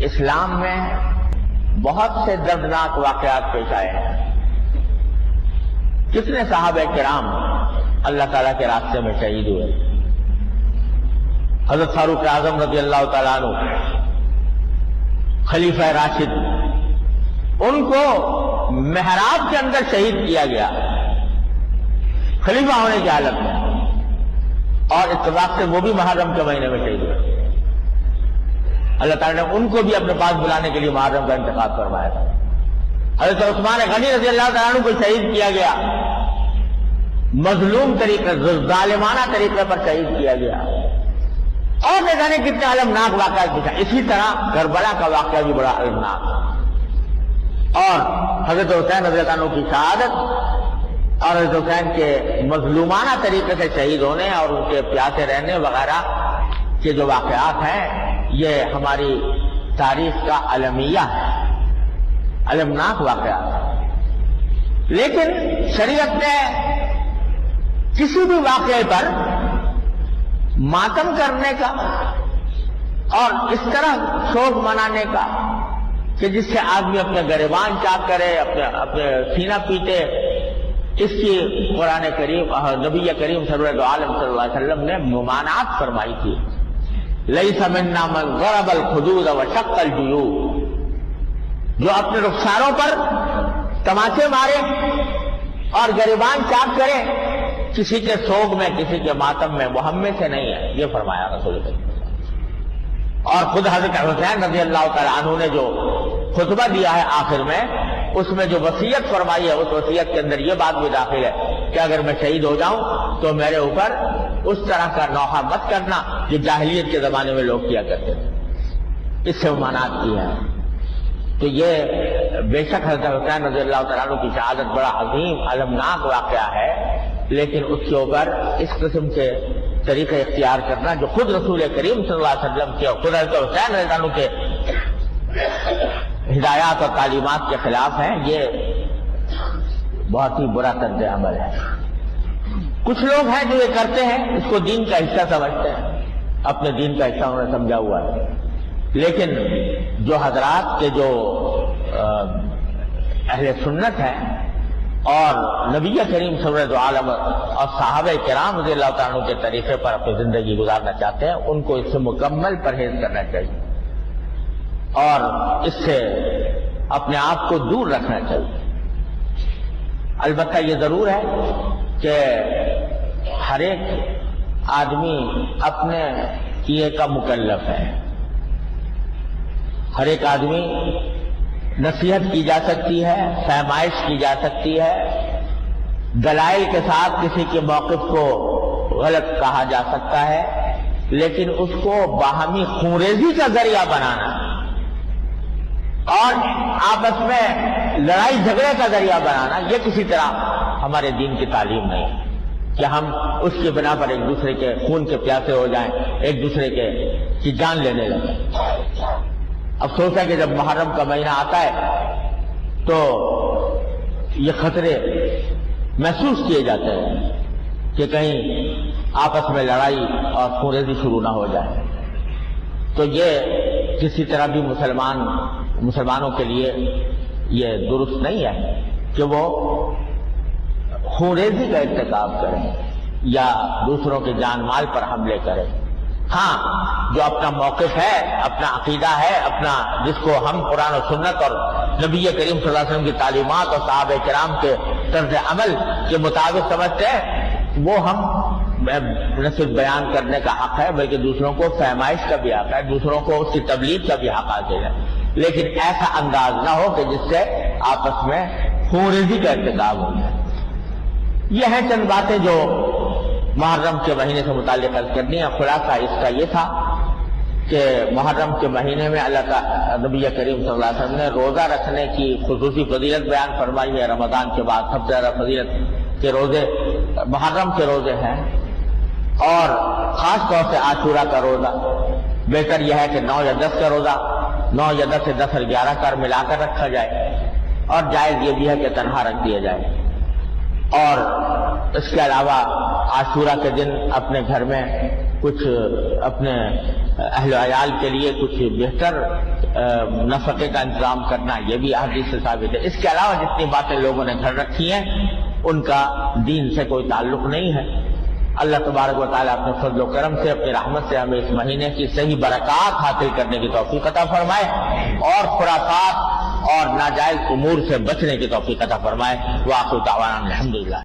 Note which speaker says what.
Speaker 1: اسلام میں بہت سے دردناک واقعات پیش آئے ہیں. کتنے صحابہ کرام اللہ تعالیٰ کے راستے میں شہید ہوئے. حضرت فاروق اعظم رضی اللہ تعالیٰ عنہ خلیفہ راشد، ان کو محراب کے اندر شہید کیا گیا خلیفہ ہونے کی حالت میں، اور اتفاق سے وہ بھی محرم کے مہینے میں شہید ہوئے. اللہ تعالیٰ نے ان کو بھی اپنے پاس بلانے کے لیے محرم کا انتخاب فرمایا تھا. حضرت عثمان غنی رضی اللہ تعالیٰ عنہ کو شہید کیا گیا، مظلوم طریقے، ظالمانہ طریقے پر شہید کیا گیا، اور نہ جانے کتنے المناک واقعات دکھا. اسی طرح کربلا کا واقعہ بھی بڑا المناک، اور حضرت حسین رضی اللہ عنہ کی شہادت اور حضرت حسین کے مظلومانہ طریقے سے شہید ہونے اور ان کے پیاسے رہنے وغیرہ کے جو واقعات ہیں، یہ ہماری تاریخ کا المیہ ہے، المناک واقعات. لیکن شریعت نے کسی بھی واقعے پر ماتم کرنے کا اور اس طرح شوق منانے کا کہ جس سے آدمی اپنے گریبان چاک کرے، اپنے سینہ پیٹے، اس کی قرآن کریم اور نبی کریم سرور عالم صلی اللہ علیہ وسلم نے ممانعت فرمائی تھی. لیس منا من ضرب الخدود وشق الجیوب، جو اپنے رخساروں پر تماچے مارے اور گریبان چاک کرے، کسی کے سوگ میں، کسی کے ماتم میں، وہ ہم میں سے نہیں ہے، یہ فرمایا رسول کریم. اور خود حضرت حسین رضی اللہ تعالیٰ عنہ نے جو خطبہ دیا ہے آخر میں، اس میں جو وصیت فرمائی ہے، اس وصیت کے اندر یہ بات بھی داخل ہے کہ اگر میں شہید ہو جاؤں تو میرے اوپر اس طرح کا نوحہ مت کرنا جو جاہلیت کے زمانے میں لوگ کیا کرتے تھے. اس سے ممانعت کی ہے. تو یہ بے شک حضرت حسین رضی اللہ تعالیٰ عنہ کی شہادت بڑا عظیم المناک واقعہ ہے، لیکن اس کے اوپر اس قسم کے طریقے اختیار کرنا جو خود رسول کریم صلی اللہ علیہ وسلم کے اور خود حضرت حسین رضی اللہ عنہ کے ہدایات اور تعلیمات کے خلاف ہیں، یہ بہت ہی برا طرز عمل ہے. کچھ لوگ ہیں جو یہ کرتے ہیں، اس کو دین کا حصہ سمجھتے ہیں، اپنے دین کا حصہ انہوں نے سمجھا ہوا ہے. لیکن جو حضرات کے جو اہل سنت ہیں اور نبی کریم صلی اللہ علیہ وسلم اور صحابہ کرام رضی اللہ تعالیٰ عنہ کے طریقے پر اپنی زندگی گزارنا چاہتے ہیں، ان کو اس سے مکمل پرہیز کرنا چاہیے اور اس سے اپنے آپ کو دور رکھنا چاہیے. البتہ یہ ضرور ہے کہ ہر ایک آدمی اپنے کیے کا مکلف ہے. ہر ایک آدمی نصیحت کی جا سکتی ہے، فہمائش کی جا سکتی ہے، دلائل کے ساتھ کسی کے موقف کو غلط کہا جا سکتا ہے، لیکن اس کو باہمی خونریزی کا ذریعہ بنانا اور آپس میں لڑائی جھگڑے کا ذریعہ بنانا، یہ کسی طرح ہمارے دین کی تعلیم نہیں ہے کہ ہم اس کی بنا پر ایک دوسرے کے خون کے پیاسے ہو جائیں، ایک دوسرے کی جان لینے لگیں. افسوس ہے کہ جب محرم کا مہینہ آتا ہے تو یہ خطرے محسوس کیے جاتے ہیں کہ کہیں آپس میں لڑائی اور خونریزی شروع نہ ہو جائے. تو یہ کسی طرح بھی مسلمانوں کے لیے یہ درست نہیں ہے کہ وہ خونریزی کا ارتکاب کریں یا دوسروں کے جان مال پر حملے کریں. ہاں، جو اپنا موقف ہے، اپنا عقیدہ ہے، اپنا جس کو ہم قرآن و سنت اور نبی کریم صلی اللہ علیہ وسلم کی تعلیمات اور صحابہ کرام کے طرز عمل کے مطابق سمجھتے ہیں، وہ ہم نہ صرف بیان کرنے کا حق ہے بلکہ دوسروں کو فہمائش کا بھی حق ہے، دوسروں کو اس کی تبلیغ کا بھی حق حاصل ہے. لیکن ایسا انداز نہ ہو کہ جس سے آپس میں خونریزی کا ارتکاب ہو جائے. یہ ہیں چند باتیں جو محرم کے مہینے سے متعلق کرنی ہے. خلاصہ اس کا یہ تھا کہ محرم کے مہینے میں اللہ کا نبی کریم صلی اللہ علیہ وسلم نے روزہ رکھنے کی خصوصی فضیلت بیان فرمائی ہے. رمضان کے بعد سب سے زیادہ فضیلت کے روزے محرم کے روزے ہیں، اور خاص طور سے عاشورہ کا روزہ. بہتر یہ ہے کہ 9 یا 10 کا روزہ 9 یا 10 سے 10 اور 11 کر ملا کر رکھا جائے، اور جائز یہ بھی ہے کہ تنہا رکھ دیا جائے. اور اس کے علاوہ عاشورہ کے دن اپنے گھر میں کچھ اپنے اہل و عیال کے لیے کچھ بہتر نفقے کا انتظام کرنا، یہ بھی احادیث سے ثابت ہے۔ اس کے علاوہ جتنی باتیں لوگوں نے گھر رکھی ہیں ان کا دین سے کوئی تعلق نہیں ہے۔ اللہ تبارک و تعالیٰ اپنے فضل و کرم سے، اپنی رحمت سے ہمیں اس مہینے کی صحیح برکات حاصل کرنے کی توفیق عطا فرمائے اور خرافات اور ناجائز امور سے بچنے کی توفیق عطا فرمائے۔ وآخر دعوانا الحمدللہ۔